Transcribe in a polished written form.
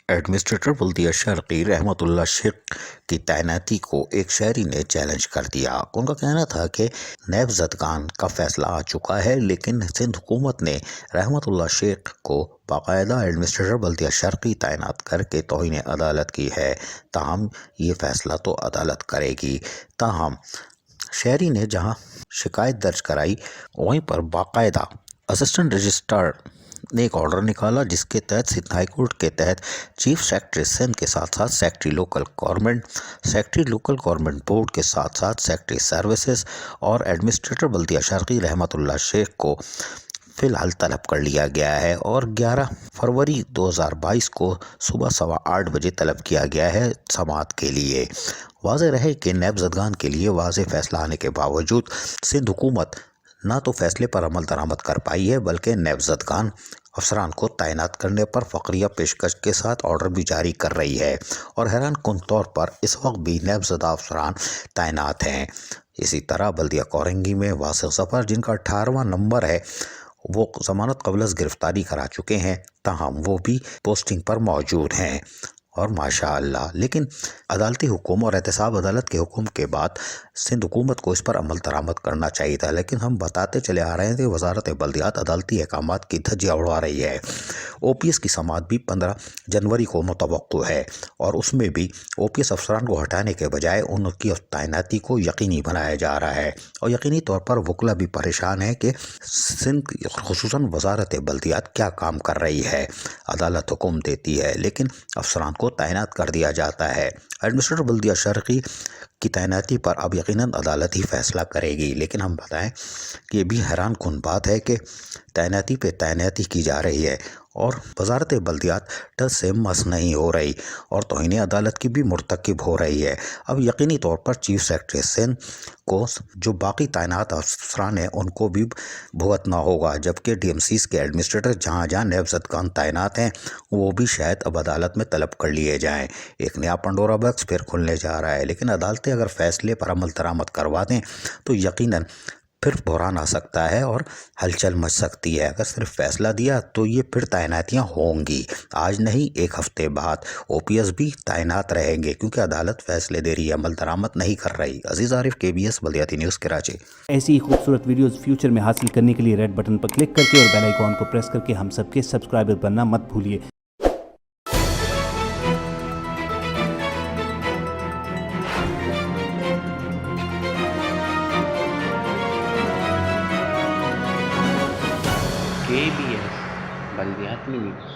Administrator بلدیہ شرقی رحمت اللہ شیخ کی تعیناتی کو ایک شہری نے چیلنج کر دیا۔ ان کا کہنا تھا کہ نیب زدگان کا فیصلہ آ چکا ہے، لیکن سندھ حکومت نے رحمت اللہ شیخ کو باقاعدہ ایڈمنسٹریٹر بلدیہ شرقی تعینات کر کے توہین عدالت کی ہے۔ تاہم یہ فیصلہ تو عدالت کرے گی۔ تاہم شہری نے جہاں شکایت درج کرائی، وہیں پر باقاعدہ اسسٹنٹ رجسٹرار نے ایک آرڈر نکالا، جس کے تحت سندھ ہائی کورٹ کے تحت چیف سیکرٹری سندھ کے ساتھ ساتھ سیکرٹری لوکل گورنمنٹ بورڈ کے ساتھ ساتھ سیکرٹری سروسز اور ایڈمنسٹریٹر بلدیہ شرقی رحمت اللہ شیخ کو فی الحال طلب کر لیا گیا ہے، اور 11 فروری 2022 کو صبح 8:15 بجے طلب کیا گیا ہے سماعت کے لیے۔ واضح رہے کہ نیب زدگان کے لیے واضح فیصلہ آنے کے باوجود سندھ حکومت نہ تو فیصلے پر عمل درآمد کر پائی ہے، بلکہ نیب زدگان افسران کو تعینات کرنے پر فقریہ پیشکش کے ساتھ آرڈر بھی جاری کر رہی ہے، اور حیران کن طور پر اس وقت بھی نیب زدہ افسران تعینات ہیں۔ اسی طرح بلدیہ کورنگی میں واسق ظفر، جن کا 18واں نمبر ہے، وہ ضمانت قبل از گرفتاری کرا چکے ہیں، تاہم وہ بھی پوسٹنگ پر موجود ہیں، اور ماشاء اللہ لیکن عدالتی حکم اور احتساب عدالت کے حکم کے بعد سندھ حکومت کو اس پر عمل درآمد کرنا چاہیے تھا، لیکن ہم بتاتے چلے آ رہے ہیں کہ وزارت بلدیات عدالتی احکامات کی دھجیاں اڑا رہی ہے۔ او پی ایس کی سماعت بھی 15 جنوری کو متوقع ہے، اور اس میں بھی او پی ایس افسران کو ہٹانے کے بجائے ان کی تعیناتی کو یقینی بنایا جا رہا ہے، اور یقینی طور پر وکلا بھی پریشان ہے کہ سندھ خصوصاً وزارت بلدیات کیا کام کر رہی ہے۔ عدالت حکم دیتی ہے، لیکن افسران کو تعینات کر دیا جاتا ہے۔ ایڈمنسٹریٹر بلدیہ شرقی کی تعیناتی پر اب یقیناً عدالت ہی فیصلہ کرے گی، لیکن ہم بتائیں کہ یہ بھی حیران کن بات ہے کہ تعیناتی پہ تعیناتی کی جا رہی ہے، اور وزارت بلدیات ٹس سے مس نہیں ہو رہی، اور توہین عدالت کی بھی مرتکب ہو رہی ہے۔ اب یقینی طور پر چیف سیکرٹری سندھ کو جو باقی تعینات افسران ہیں ان کو بھی بھگتنا ہوگا، جبکہ ڈی ایم سیز کے ایڈمنسٹریٹر جہاں جہاں نیب زدگان تعینات ہیں وہ بھی شاید اب عدالت میں طلب کر لیے جائیں۔ ایک نیا پنڈورا باکس پھر کھلنے جا رہا ہے، لیکن عدالتیں اگر فیصلے پر عمل درآمد کروا دیں تو یقیناً پھر بحران آ سکتا ہے اور ہلچل مچ سکتی ہے۔ اگر صرف فیصلہ دیا تو یہ پھر تعیناتیاں ہوں گی، آج نہیں ایک ہفتے بعد او پی ایس بھی تعینات رہیں گے، کیونکہ عدالت فیصلے دے رہی ہے، عمل درآمد نہیں کر رہی۔ عزیز عارف، KBS بلدیاتی نیوز، کراچی۔ ایسی ہی خوبصورت ویڈیوز فیوچر میں حاصل کرنے کے لیے ریڈ بٹن پر کلک کر کے اور بیل آئیکن کو پریس کر کے ہم سب کے سبسکرائبر بننا مت بھولیے۔ KBS بلدیات news.